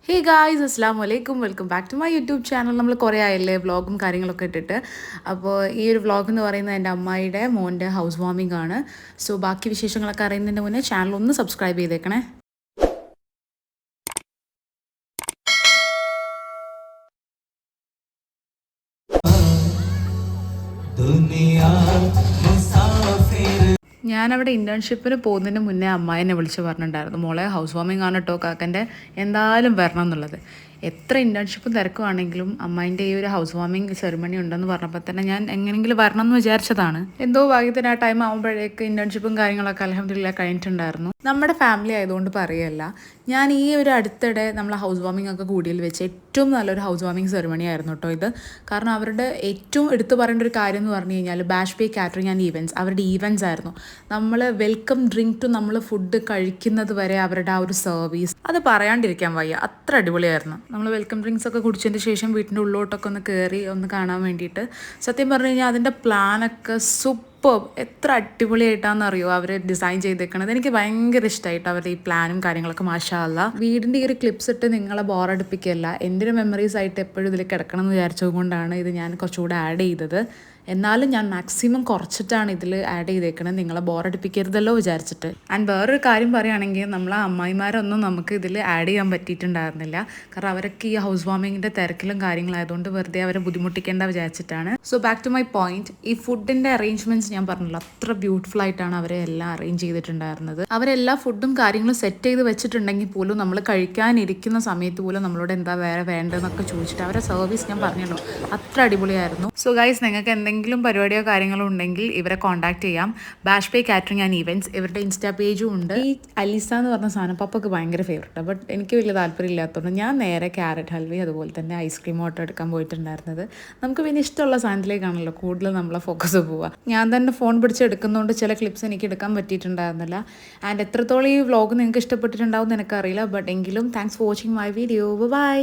ഹേ guys, അസ്സലാമു അലൈക്കും. Welcome back to my YouTube channel. നമ്മൾ കുറേ ആയല്ലേ വ്ളോഗും കാര്യങ്ങളൊക്കെ ഇട്ടിട്ട്. അപ്പോൾ ഈ ഒരു വ്ളോഗ് എന്ന് പറയുന്നത് എൻ്റെ അമ്മായിയുടെ മോൻ്റെ ഹൗസ് വാമിംഗ് ആണ്. സോ ബാക്കി വിശേഷങ്ങളൊക്കെ അറിയുന്നതിന് മുന്നേ ചാനൽ ഒന്ന് സബ്സ്ക്രൈബ് ചെയ്തേക്കണേ. ഞാനവിടെ ഇൻറ്റേൺഷിപ്പിന് പോകുന്നതിന് മുന്നേ അമ്മായി എന്നെ വിളിച്ച് പറഞ്ഞിട്ടുണ്ടായിരുന്നു, മോളെ ഹൗസ് വാമിംഗ് ആണ് കേട്ടോ കാക്കൻ്റെ, എന്തായാലും വരണം എന്നുള്ളത്. എത്ര ഇൻറ്റേൺഷിപ്പും തിരക്കുവാണെങ്കിലും അമ്മായിൻ്റെ ഈ ഒരു ഹൗസ് വാമിംഗ് സെറിമണി ഉണ്ടെന്ന് പറഞ്ഞപ്പോൾ തന്നെ ഞാൻ എങ്ങനെയെങ്കിലും വരണം എന്ന് വിചാരിച്ചതാണ്. എന്തോ ഭാഗ്യത്തിന് ആ ടൈം ആകുമ്പോഴേക്ക് ഇൻറ്റേൺഷിപ്പും കാര്യങ്ങളൊക്കെ അൽഹംദുലില്ലാഹ് കഴിഞ്ഞിട്ടുണ്ടായിരുന്നു. നമ്മുടെ ഫാമിലി ആയതുകൊണ്ട് പറയല്ല, ഞാൻ ഈ ഒരു അടുത്തിടെ നമ്മളെ ഹൗസ് വാമിംഗ് ഒക്കെ കൂടിയിൽ വെച്ച് ഏറ്റവും നല്ലൊരു ഹൗസ് വാമിംഗ് സെറിമണി ആയിരുന്നു കേട്ടോ ഇത്. കാരണം അവരുടെ ഏറ്റവും എടുത്തു പറയേണ്ട ഒരു കാര്യം എന്ന് പറഞ്ഞു കഴിഞ്ഞാൽ bash pay catering and events, അവരുടെ ഈവൻറ്റ്സ് ആയിരുന്നു. നമ്മൾ വെൽക്കം ഡ്രിങ്ക് ടു നമ്മൾ ഫുഡ് കഴിക്കുന്നത് വരെ അവരുടെ ആ ഒരു സർവീസ്, അത് പറയാണ്ടിരിക്കാൻ വയ്യ, അത്ര അടിപൊളിയായിരുന്നു. നമ്മൾ വെൽക്കം ഡ്രിങ്ക്സ് ഒക്കെ കുടിച്ചതിന് ശേഷം വീട്ടിൻ്റെ ഉള്ളോട്ടൊക്കെ ഒന്ന് കയറി ഒന്ന് കാണാൻ വേണ്ടിയിട്ട്, സത്യം പറഞ്ഞു കഴിഞ്ഞാൽ അതിൻ്റെ പ്ലാനൊക്കെ സൂപ്പർ, എത്ര അടിപൊളിയായിട്ടാണെന്നറിയോ അവർ ഡിസൈൻ ചെയ്തേക്കണത്. എനിക്ക് ഭയങ്കര ഇഷ്ടമായിട്ട് അവരുടെ ഈ പ്ലാനും കാര്യങ്ങളൊക്കെ. മാഷാ അല്ലാ, വീടിൻ്റെ ഈ ഒരു ക്ലിപ്സ് ഇട്ട് നിങ്ങളെ ബോറടിപ്പിക്കുകയല്ല, എൻ്റെ ഒരു മെമ്മറീസ് ആയിട്ട് എപ്പോഴും ഇതിൽ കിടക്കണം എന്ന് വിചാരിച്ചതുകൊണ്ടാണ് ഇത് ഞാൻ കുറച്ചുകൂടെ ആഡ് ചെയ്തത്. എന്നാലും ഞാൻ മാക്സിമം കുറച്ചിട്ടാണ് ഇതിൽ ആഡ് ചെയ്തേക്കണത്, നിങ്ങളെ ബോറടിപ്പിക്കരുതല്ലോ വിചാരിച്ചിട്ട്. ആൻഡ് വേറൊരു കാര്യം പറയുകയാണെങ്കിൽ, നമ്മളെ അമ്മായിമാരൊന്നും നമുക്ക് ഇതിൽ ആഡ് ചെയ്യാൻ പറ്റിയിട്ടുണ്ടായിരുന്നില്ല. കാരണം അവരൊക്കെ ഈ ഹൗസ് വാമിങ്ങിൻ്റെ തിരക്കിലും കാര്യങ്ങളായതുകൊണ്ട് വെറുതെ അവരെ ബുദ്ധിമുട്ടിക്കേണ്ട വിചാരിച്ചിട്ടാണ്. So back to my point, ഈ ഫുഡിൻ്റെ അറേഞ്ച്മെൻറ്റ്സ് ഞാൻ പറഞ്ഞല്ലോ, അത്ര ബ്യൂട്ടിഫുൾ ആയിട്ടാണ് അവരെ എല്ലാം അറേഞ്ച് ചെയ്തിട്ടുണ്ടായിരുന്നത്. അവരെല്ലാ ഫുഡും കാര്യങ്ങളും സെറ്റ് ചെയ്ത് വെച്ചിട്ടുണ്ടെങ്കിൽ പോലും നമ്മൾ കഴിക്കാനിരിക്കുന്ന സമയത്ത് പോലും നമ്മളോട് എന്താ വേറെ വേണ്ടതെന്നൊക്കെ ചോദിച്ചിട്ട് അവരെ സർവീസ് ഞാൻ പറഞ്ഞല്ലോ, അത്ര അടിപൊളിയായിരുന്നു. സോ ഗൈസ്, നിങ്ങൾക്ക് എന്തെങ്കിലും പരിപാടിയോ കാര്യങ്ങളോ ഉണ്ടെങ്കിൽ ഇവരെ കോൺടാക്ട് ചെയ്യാം. Bash pay catering and events, ഇവരുടെ ഇൻസ്റ്റാ പേജും ഉണ്ട്. ഈ അലീസ എന്ന് പറഞ്ഞ സാധനം പപ്പക്ക് ഭയങ്കര ഫേവറേറ്റാണ്, ബട്ട് എനിക്ക് വലിയ താല്പര്യം ഇല്ലാത്തതുകൊണ്ട് ഞാൻ നേരെ ക്യാരറ്റ് ഹൽവയും അതുപോലെ തന്നെ ഐസ്ക്രീം ഓട്ടോ എടുക്കാൻ പോയിട്ടുണ്ടായിരുന്നത്. നമുക്ക് പിന്നെ ഇഷ്ടമുള്ള സാധനത്തിലേക്കാണല്ലോ കൂടുതൽ നമ്മളെ ഫോക്കസ് പോവുക. ഞാൻ തന്നെ ഫോൺ പിടിച്ച് എടുക്കുന്നതുകൊണ്ട് ചില ക്ലിപ്സ് എനിക്ക് എടുക്കാൻ പറ്റിയിട്ടുണ്ടായിരുന്നില്ല. ആൻഡ് എത്രത്തോളം ഈ വ്ളോഗ് നിങ്ങൾക്ക് ഇഷ്ടപ്പെട്ടിട്ടുണ്ടാവും എന്ന് എനിക്കറിയില്ല, ബട്ട് എങ്കിലും thanks for watching my video. By.